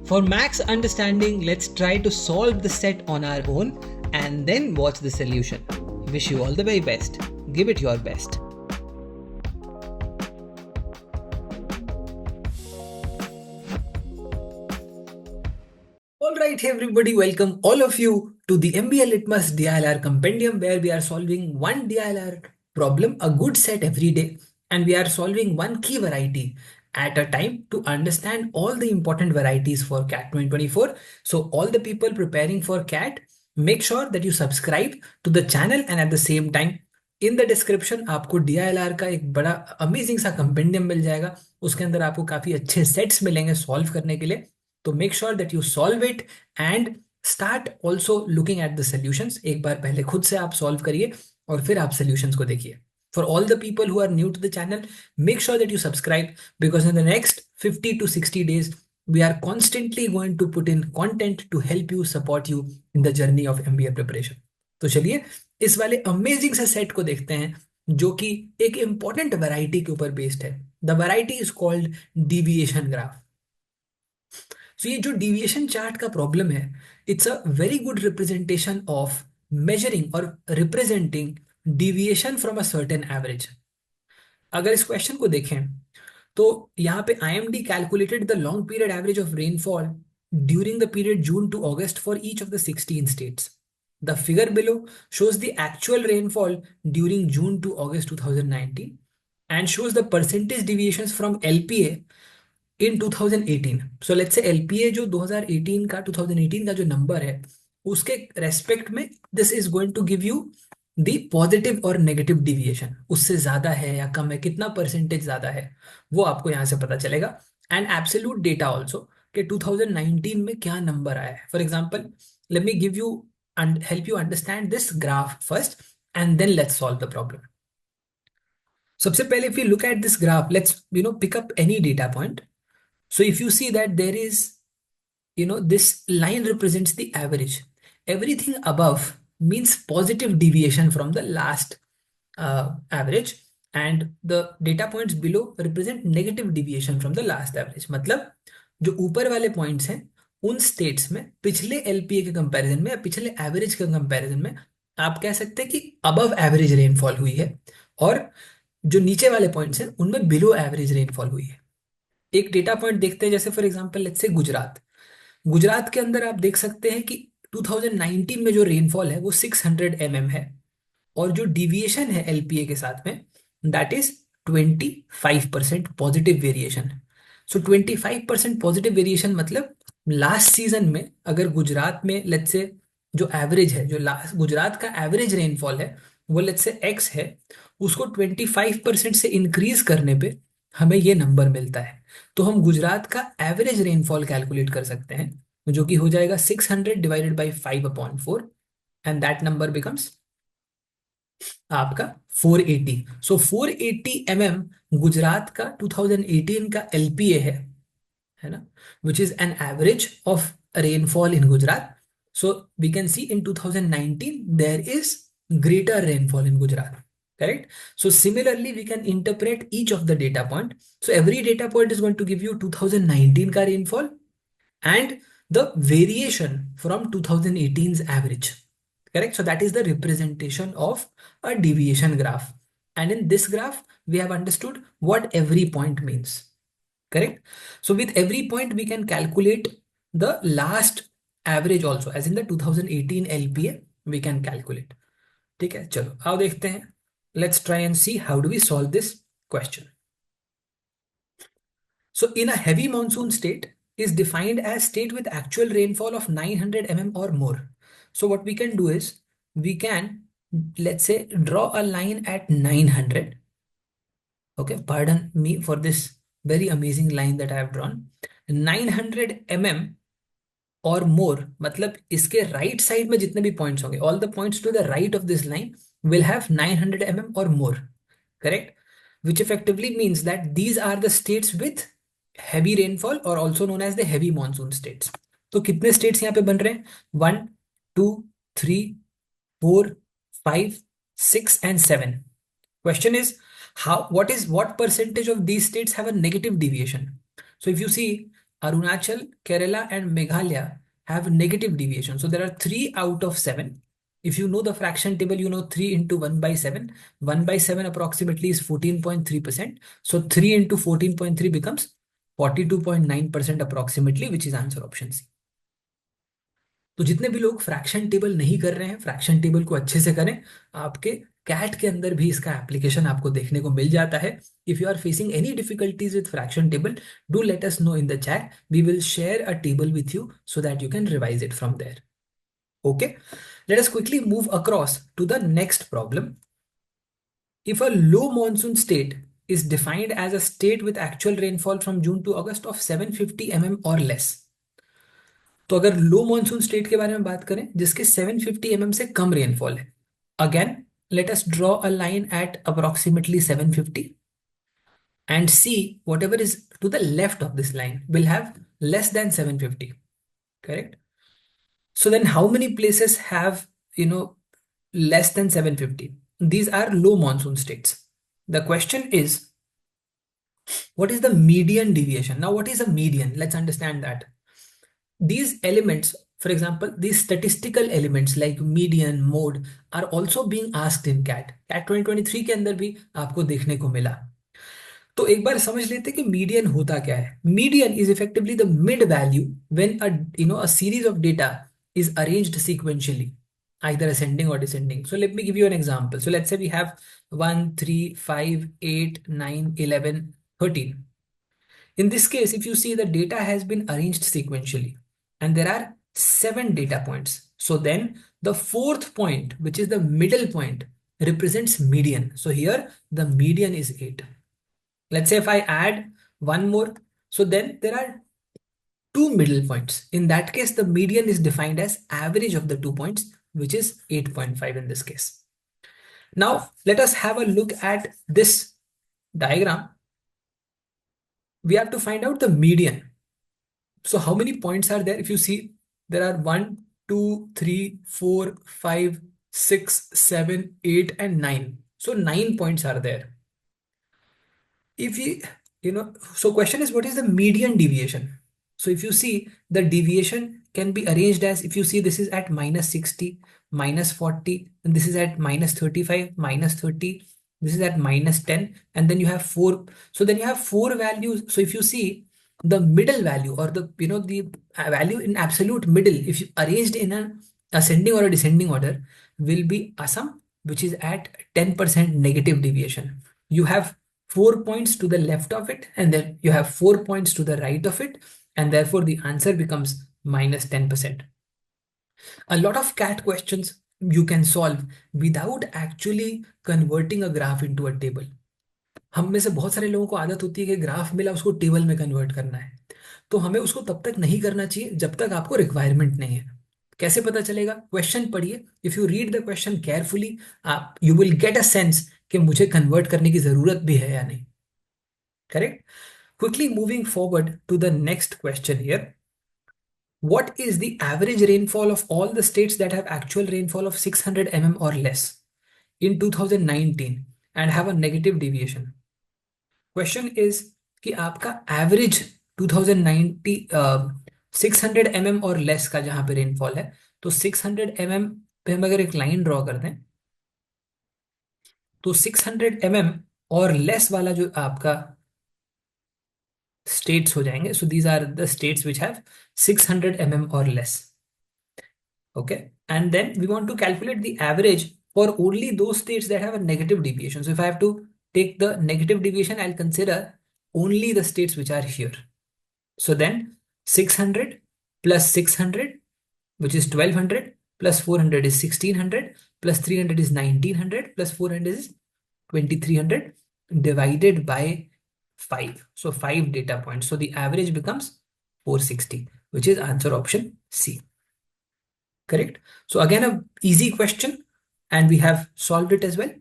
For max understanding, let's try to solve the set on our own and then watch the solution. Wish you all the very best. Give it your best. Alright everybody, welcome all of you to the MBA Litmus DILR Compendium, where we are solving one DILR problem, a good set every day, and we are solving one key variety at a time to understand all the important varieties for CAT 2024. So all the people preparing for CAT, make sure that you subscribe to the channel, and at the same time in the description आपको DILR का एक बड़ा amazing सा compendium मिल जाएगा। उसके अंदर आपको काफी अच्छे सेट्स मिलेंगे सॉल्व करने के लिए। तो make sure that you solve it and start also looking at the solutions. एक बार पहले खुद से आप सॉल्व करिए और फिर आप सॉल्यूशंस को देखिए। For all the people who are new to the channel, make sure that you subscribe, because in the next 50 to 60 days, we are constantly going to put in content to help you, support you in the journey of MBA preparation. तो चलिए इस वाले amazing से set को देखते हैं जो कि एक इंपॉर्टेंट वैरायटी के ऊपर बेस्ड है। The variety is called deviation graph. So ये जो डिविएशन चार्ट का प्रॉब्लम है, it's a very good representation of measuring और representing deviation from a certain average. अगर इस क्वेश्चन को देखें तो यहाँ पे IMD calculated the long period average of rainfall during the period June to August for each of the 16 states. The figure below shows the actual rainfall during June to August 2019 and shows the percentage deviations from LPA in 2018. So let's say LPA जो 2018 का 2018 का जो number है उसके respect में this is going to give you the positive और negative deviation. उससे ज्यादा है या कम है, कितना परसेंटेज ज्यादा है, वो आपको यहाँ से पता चलेगा। एंड एब्सोल्यूट डेटा ऑल्सो कि 2019 में क्या नंबर आया है। For example, let me give you and help you understand this graph first and then let's solve the problem. सबसे पहले if you look at this graph, let's pick up any data point. So if you see that there is this line represents the average. Everything above means positive deviation from the last average, and the data points below represent negative deviation from the last average. मतलब जो ऊपर वाले points हैं उन states में पिछले LPA के comparison में या पिछले एवरेज के कंपैरिजन में आप कह सकते हैं कि अबव एवरेज रेनफॉल हुई है, और जो नीचे वाले पॉइंट्स हैं उनमें बिलो एवरेज रेनफॉल हुई है। एक डेटा पॉइंट देखते हैं, जैसे for example let's say Gujarat. Gujarat के अंदर आप देख सकते हैं कि 2019 में जो रेनफॉल है वो 600 mm है, और जो डिविएशन है LPA के साथ में that is 25% positive variation. So 25% positive variation मतलब लास्ट सीजन में अगर गुजरात में लेट्स से जो एवरेज है, जो लास्ट गुजरात का एवरेज रेनफॉल है वो लेट्स से X है, उसको 25% से इंक्रीज करने पे हमें ये नंबर मिलता है। तो हम गुजरात का एवरेज रेनफॉल कैलकुलेट कर सकते हैं, जो कि हो जाएगा 600 divided by 5/4, and that number becomes आपका 480। सो 480 गुजरात का 2018 का LPA है ना, which is an average of rainfall in Gujarat. So we can see in 2019 there is greater rainfall in Gujarat, correct? So similarly we can interpret each of the data point. So every data point is going to give you 2019 ka rainfall and the variation from 2018's average, correct? So that is the representation of a deviation graph, and in this graph we have understood what every point means, correct? So with every point we can calculate the last average also, as in the 2018 LPA we can calculate. ठीक है, चलो आओ देखते हैं। Let's try and see how do we solve this question. So in a heavy monsoon state is defined as state with actual rainfall of 900 mm or more. So what we can do is we can, let's say, draw a line at 900. Okay, pardon me for this very amazing line that I have drawn. 900 mm और मोर मतलब इसके right side में जितने भी points होंगे, all the points to the right of this line will have 900 mm और more, correct? Which effectively means that these are the states with heavy rainfall और also known as the heavy monsoon states. तो कितने states यहाँ पे बन रहे हैं? 1 2 3 4 5 6 and 7. Question is what percentage of these states have a negative deviation? So if you see Arunachal, Kerala, and Meghalaya have negative deviation. So there are 3 out of 7. If you know the fraction table, you know 3 into 1 by 7. 1 by 7 approximately is 14.3%. So 3 into 14.3 becomes 42.9% approximately, which is answer option C. तो जितने भी लोग fraction table नहीं कर रहे हैं, fraction table को अच्छे से करें। आपके कैट के अंदर भी इसका एप्लीकेशन आपको देखने को मिल जाता है। If you are facing any difficulties with fraction table, do let us know in the chat, we will share a table with you so that you can revise it from there. Okay, let us quickly move across to the next problem. If a low monsoon state is defined as a state with actual rainfall from June to August of 750 mm or less, तो अगर लो monsoon state के बारे में बात करें जिसके 750 mm से कम rainfall है, again let us draw a line at approximately 750 and see whatever is to the left of this line will have less than 750, correct? So then how many places have, less than 750? These are low monsoon states. The question is, what is the median deviation? Now, what is a median? Let's understand that. These elements, for example, these statistical elements like median, mode are also being asked in CAT. CAT 2023 के अंदर भी आपको देखने को मिला। तो एक बार समझ लेते हैं कि मीडियन होता क्या है। Median is effectively the mid value when a series of data is arranged sequentially, either ascending or descending. So let me give you an example. So let's say we have 1, 3, 5, 8, 9, 11, 13. In this case, if you see, the data has been arranged sequentially and there are 7 data points. So then the fourth point, which is the middle point, represents median. So here the median is 8. Let's say if I add one more, so then there are 2 middle points. In that case, the median is defined as average of the 2 points, which is 8.5 in this case. Now, let us have a look at this diagram. We have to find out the median. So how many points are there? If you see, there are 1, 2, 3, 4, 5, 6, 7, 8, and 9. So 9 points are there. If we, so question is, what is the median deviation? So if you see, the deviation can be arranged as, if you see, this is at -60, -40, and this is at -35, -30, this is at -10, and then you have 4. So then you have 4 values. So if you see, the middle value, or the value in absolute middle, if you arranged in an ascending or a descending order, will be Assam, which is at 10% negative deviation. You have 4 points to the left of it, and then you have 4 points to the right of it, and therefore the answer becomes -10%. A lot of CAT questions you can solve without actually converting a graph into a table. हम में से बहुत सारे लोगों को आदत होती है कि ग्राफ मिला उसको टेबल में कन्वर्ट करना है। तो हमें उसको तब तक नहीं करना चाहिए जब तक आपको रिक्वायरमेंट नहीं है। कैसे पता चलेगा? क्वेश्चन पढ़िए। If you read the question carefully, आप you will get a sense कि मुझे कन्वर्ट करने की जरूरत भी है या नहीं। Correct? Quickly moving forward to the next question here. What is the average rainfall of all the states that have actual rainfall of 600 mm or less in 2019 and have a negative deviation? Question is कि आपका average 2090 600 mm और less का जहां पे rainfall है, तो 600 mm पे हम अगर एक लाइन ड्रॉ कर दें, तो 600 mm और लेस वाला जो आपका states हो जाएंगे. So these are the states which have 600 mm or less. Okay. And then we want to calculate the average for only those states that have a negative deviation. So if I have to take the negative deviation, I'll consider only the states which are here. So then 600 plus 600, which is 1200, plus 400 is 1600, plus 300 is 1900, plus 400 is 2300, divided by 5. So 5 data points. So the average becomes 460, which is answer option C. Correct? So again, a easy question, and we have solved it as well.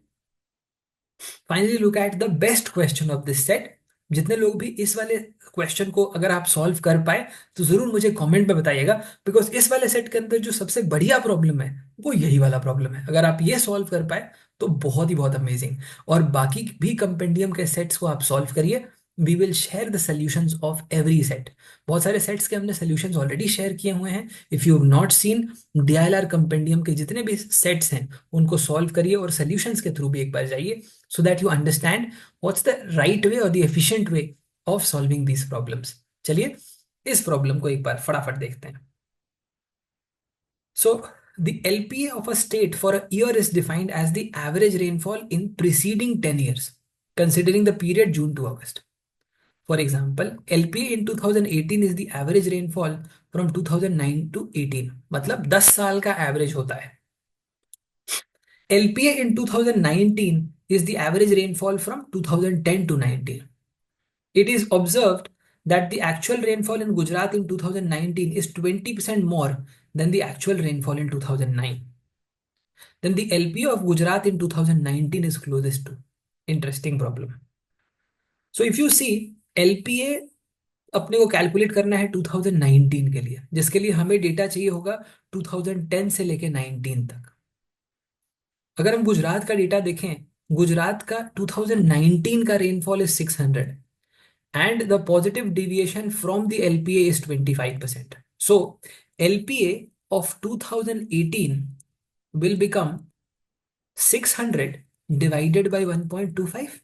Finally, look at the best question of this set. जितने लोग भी इस वाले question को अगर आप solve कर पाए तो जरूर मुझे कमेंट में बताइएगा, बिकॉज इस वाले सेट के अंदर जो सबसे बढ़िया प्रॉब्लम है वो यही वाला प्रॉब्लम है। अगर आप ये सॉल्व कर पाए तो बहुत ही बहुत अमेजिंग। और बाकी भी कंपेंडियम के सेट्स को आप सॉल्व करिए, we will share the solutions of every set. बहुत सारे सेट्स के हमने सॉल्यूशंस ऑलरेडी शेयर किए हुए हैं। If you have not seen, DILR compendium के जितने भी सेट्स हैं उनको सॉल्व करिए और सॉल्यूशंस के थ्रू भी एक बार जाइए, so that you understand what's the right way और the efficient way of solving these problems. चलिए इस प्रॉब्लम को एक बार फटाफट देखते हैं। So, the LPA of a state for a year is defined as the average rainfall in preceding 10 years, considering the period June to August. For example, LPA in 2018 is the average rainfall from 2009 to 18, मतलब 10 साल का average होता है। LPA in 2019 is the average rainfall from 2010 to 19. It is observed that the actual rainfall in Gujarat in 2019 is 20% more than the actual rainfall in 2009. Then the LPA of Gujarat in 2019 is closest to. Interesting problem. So if you see, LPA अपने को calculate करना है 2019 के लिए, जिसके लिए हमें data चाहिए होगा 2010 से लेके 19 तक। अगर हम गुजरात का डेटा देखें, गुजरात का 2019 का rainfall is 600 and the positive deviation from the LPA is 25%. So LPA of 2018 will become 600 divided by 1.25.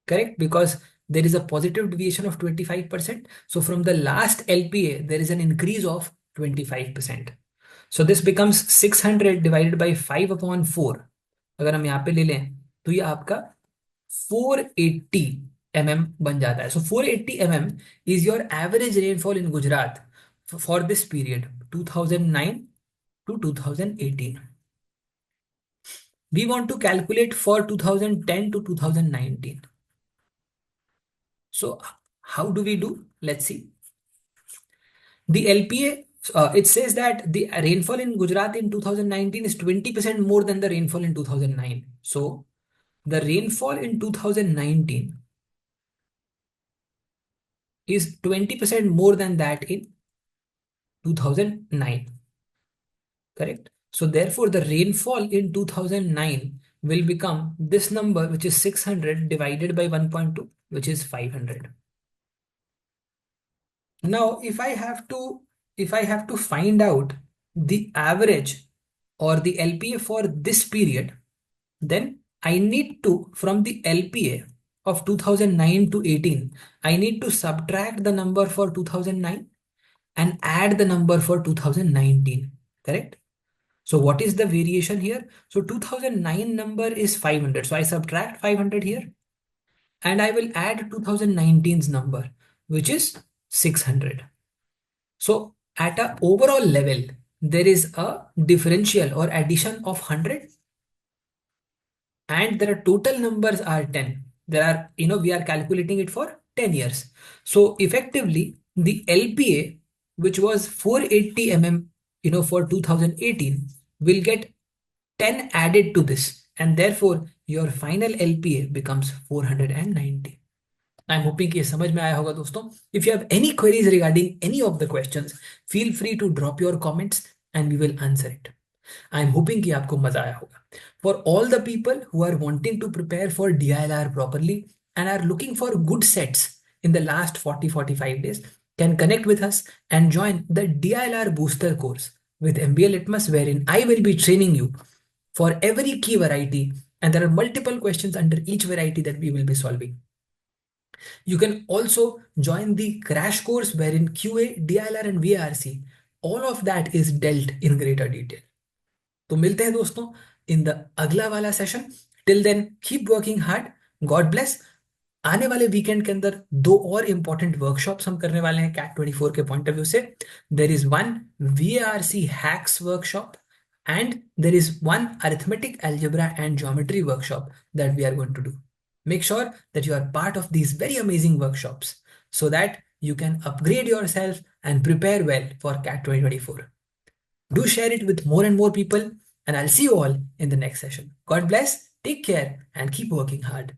Correct? Because there is a positive deviation of 25%. So from the last LPA, there is an increase of 25%. So this becomes 600 divided by 5 upon 4. अगर हम यहाँ पे ले लें तो ये आपका 480 mm बन जाता है। So 480 mm is your average rainfall in Gujarat for this period 2009 to 2018. We want to calculate for 2010 to 2019. So how do we do? Let's see. The LPA, it says that the rainfall in Gujarat in 2019 is 20% more than the rainfall in 2009. So the rainfall in 2019 is 20% more than that in 2009. Correct? So therefore the rainfall in 2009 will become this number, which is 600 divided by 1.2, which is 500. Now, if I have to find out the average or the LPA for this period, then I need to, from the LPA of 2009 to 18, I need to subtract the number for 2009 and add the number for 2019. Correct? So what is the variation here? So 2009 number is 500. So I subtract 500 here and I will add 2019's number, which is 600. So at a overall level, there is a differential or addition of 100 and their total numbers are 10. There are, we are calculating it for 10 years. So effectively, the LPA, which was 480 mm, for 2018, will get 10 added to this, and therefore your final LPA becomes 490. I'm hoping कि ये समझ में आया होगा दोस्तों. If you have any queries regarding any of the questions, feel free to drop your comments and we will answer it. I'm hoping कि आपको मजा आया होगा. For all the people who are wanting to prepare for DILR properly and are looking for good sets in the last 40-45 days, can connect with us and join the DILR booster course with MBA Litmus, wherein I will be training you for every key variety, and there are multiple questions under each variety that we will be solving. You can also join the crash course wherein QA, DILR and VARC, all of that is dealt in greater detail. तो मिलते हैं दोस्तों इन the अगला वाला session. Till then keep working hard. God bless. आने वाले weekend के अंदर दो और इंपॉर्टेंट वर्कशॉप्स हम करने वाले हैं कैट 24 के पॉइंट ऑफ व्यू से. There is one VARC hacks workshop and there is one arithmetic algebra and geometry workshop that we are going to do. Make sure that you are part of these very amazing workshops so that you can upgrade yourself and prepare well for CAT 2024. Do share it with more and more people, and I'll see you all in the next session. God bless, take care, and keep working hard.